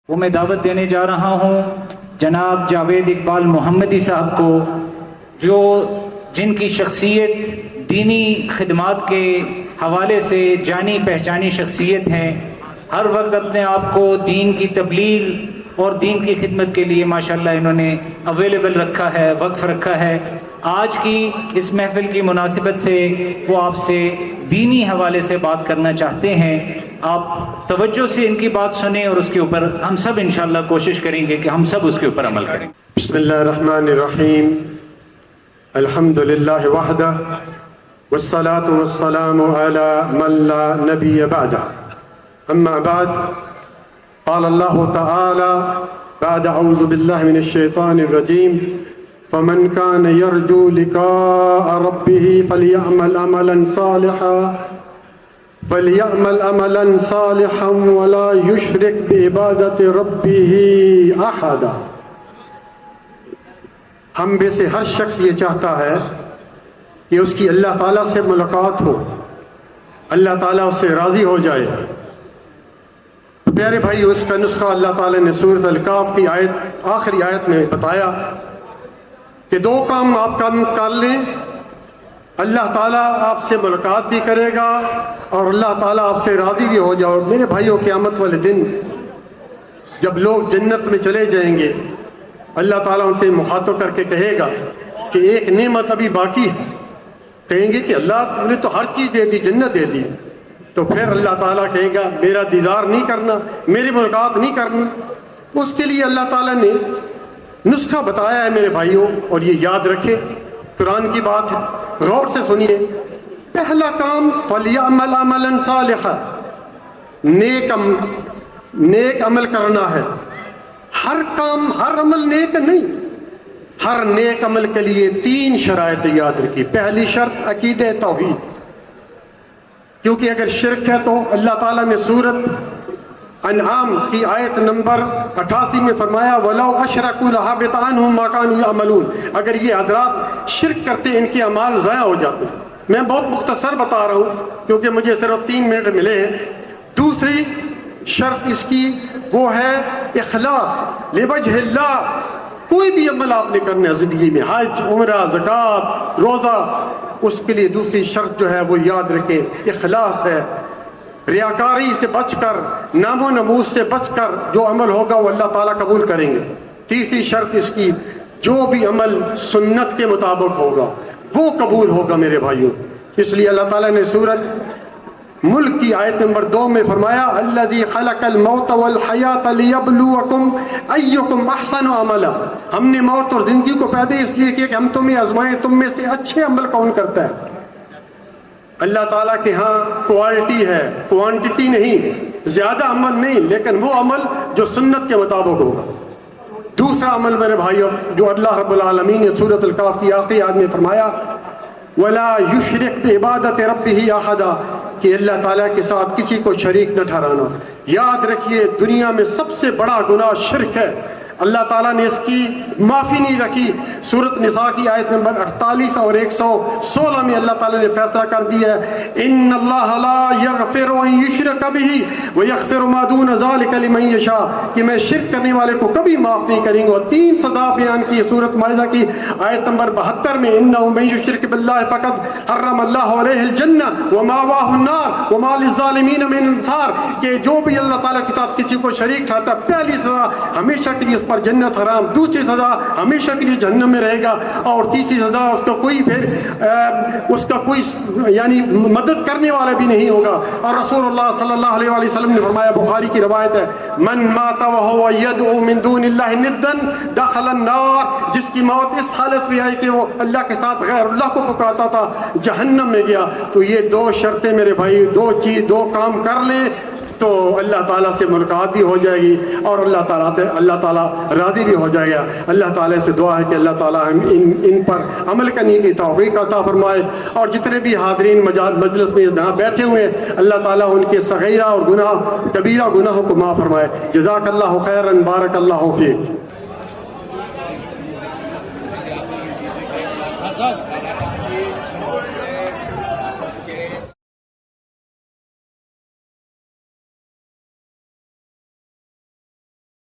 وہ میں دعوت دینے جا رہا ہوں جناب جاوید اقبال محمدی صاحب کو، جو جن کی شخصیت دینی خدمات کے حوالے سے جانی پہچانی شخصیت ہیں، ہر وقت اپنے آپ کو دین کی تبلیغ اور دین کی خدمت کے لیے ماشاءاللہ انہوں نے اویلیبل رکھا ہے، وقف رکھا ہے۔ آج کی اس محفل کی مناسبت سے وہ آپ سے دینی حوالے سے بات کرنا چاہتے ہیں۔ آپ توجہ سے ان کی بات سنیں اور اس کے اوپر ہم سب انشاءاللہ کوشش کریں گے کہ ہم سب اس کے اوپر عمل کریں۔ بسم اللہ الرحمن الرحیم، الحمد للہ وحدہ والصلاة والسلام علی من لا نبی بعدہ، اما بعد، قال اللہ تعالی بعد اعوذ باللہ من الشیطان الرجیم فمن کان یرجو لقاء ربہ فلیعمل عملا صالحا ولا یشرک بعبادۃ ربہ احدا۔ ہم میں سے ہر شخص یہ چاہتا ہے کہ اس کی اللہ تعالیٰ سے ملاقات ہو، اللہ تعالیٰ اس سے راضی ہو جائے۔ تو پیارے بھائی، اس کا نسخہ اللہ تعالیٰ نے سورۃ الکہف کی آخری آیت میں بتایا کہ دو کام آپ کر لیں، اللہ تعالیٰ آپ سے ملاقات بھی کرے گا اور اللہ تعالیٰ آپ سے راضی بھی ہو جائے۔ میرے بھائیوں، قیامت والے دن جب لوگ جنت میں چلے جائیں گے، اللہ تعالیٰ ان سے مخاطب کر کے کہے گا کہ ایک نعمت ابھی باقی ہے۔ کہیں گے کہ اللہ نے تو ہر چیز دے دی، جنت دے دی۔ تو پھر اللہ تعالیٰ کہے گا میرا دیدار نہیں کرنا، میری ملاقات نہیں کرنی۔ اس کے لیے اللہ تعالیٰ نے نسخہ بتایا ہے میرے بھائیوں، اور یہ یاد رکھے، قرآن کی بات ہے، غور سے سنیے۔ پہلا کام فَلْيَعْمَلْ عَمَلًا صَالِحًا، نیک عمل کرنا ہے۔ ہر کام، ہر عمل نیک نہیں۔ ہر نیک عمل کے لیے 3 شرائط یاد رکھی۔ پہلی شرط عقیدہ توحید، کیونکہ اگر شرک ہے تو اللہ تعالیٰ نے سورۃ انعام کی آیت نمبر 88 میں فرمایا وَلَوْ أَشْرَكُوا لَحَبِطَ عَنْهُمْ مَا كَانُوا يَعْمَلُونَ۔ اگر یہ حضرات شرک کرتے، ان کے اعمال ضائع ہو جاتے۔ میں بہت مختصر بتا رہا ہوں کیونکہ مجھے صرف 3 منٹ ملے ہیں۔ دوسری شرط اس کی وہ ہے اخلاص، لوجہ اللہ۔ کوئی بھی عمل آپ نے کرنا ہے زندگی میں، حج، عمرہ، زکوٰۃ، روزہ، اس کے لیے دوسری شرط جو ہے وہ یاد رکھیں، اخلاص ہے۔ ریاکاری سے بچ کر، نام و نموز سے بچ کر جو عمل ہوگا وہ اللہ تعالیٰ قبول کریں گے۔ تیسری شرط اس کی، جو بھی عمل سنت کے مطابق ہوگا وہ قبول ہوگا میرے بھائیوں۔ اس لیے اللہ تعالیٰ نے سورۃ ملک کی آیت نمبر 2 میں فرمایا الذی خلق الموت والحیات لیبلوکم ایکم احسن عملا۔ ہم نے موت اور زندگی کو پیدا اس لیے کیا کہ ہم تمہیں آزمائیں، تم میں سے اچھے عمل کون کرتا ہے۔ اللہ تعالیٰ کے ہاں کوالٹی ہے، کوانٹٹی نہیں، زیادہ عمل نہیں، لیکن وہ عمل جو سنت کے مطابق ہوگا۔ دوسرا عمل میرے بھائیوں جو اللہ رب العالمین نے سورۃ الکہف کی آخری آیت میں فرمایا وَلَا يُشْرِكْ بِعِبَادَةِ رَبِّهِ أَحَدًا، کہ اللہ تعالیٰ کے ساتھ کسی کو شریک نہ ٹھہرانا۔ یاد رکھیے، دنیا میں سب سے بڑا گناہ شرک ہے۔ اللہ تعالیٰ نے اس کی معافی نہیں رکھی۔ سورۃ نساء کی آیت نمبر 48 اور 116 میں اللہ تعالیٰ نے فیصلہ کر دیا ہے ان اللہ لا یغفر ان یشرک بہ ویغفر ما دون ذلک لمن یشاء، کہ میں شرک کرنے والے کو کبھی معاف نہیں کریں گا۔ 3 سزا بیان کی سورۃ مائدہ کی آیت نمبر 72 میں انہ من یشرک باللہ فقد حرم اللہ علیہ الجنہ ومأواہ النار وما للظالمین من انصار، کہ جو بھی اللہ تعالیٰ کے ساتھ کسی کو شریک ٹھہراتا ہے، پہلی سزا ہمیشہ کے لیے پر جنت حرام، دوسری سزا ہمیشہ کے لیے جہنم میں رہے گا، اور تیسری سزا اس کا کوئی یعنی مدد کرنے والا بھی نہیں ہوگا۔ اور رسول اللہ صلی اللہ علیہ وآلہ وسلم نے فرمایا، بخاری کی روایت ہے من مات وهو يدعو من دون الله ندا دخل النار، جس کی موت اس حالت میں آئی کہ وہ اللہ کے ساتھ غیر اللہ کو پکارتا تھا، جہنم میں گیا۔ تو یہ 2 شرطیں میرے بھائی، 2 کام کر لیں تو اللہ تعالیٰ سے ملاقات بھی ہو جائے گی اور اللہ تعالیٰ راضی بھی ہو جائے گا۔ اللہ تعالیٰ سے دعا ہے کہ اللہ تعالیٰ ان پر عمل کرنے کی توفیق عطا فرمائے، اور جتنے بھی حاضرین مجلس میں یہاں بیٹھے ہوئے ہیں، اللہ تعالیٰ ان کے صغیرہ اور کبیرہ گناہوں کو معاف فرمائے۔ جزاک اللہ خیرا، بارک اللہ فیک۔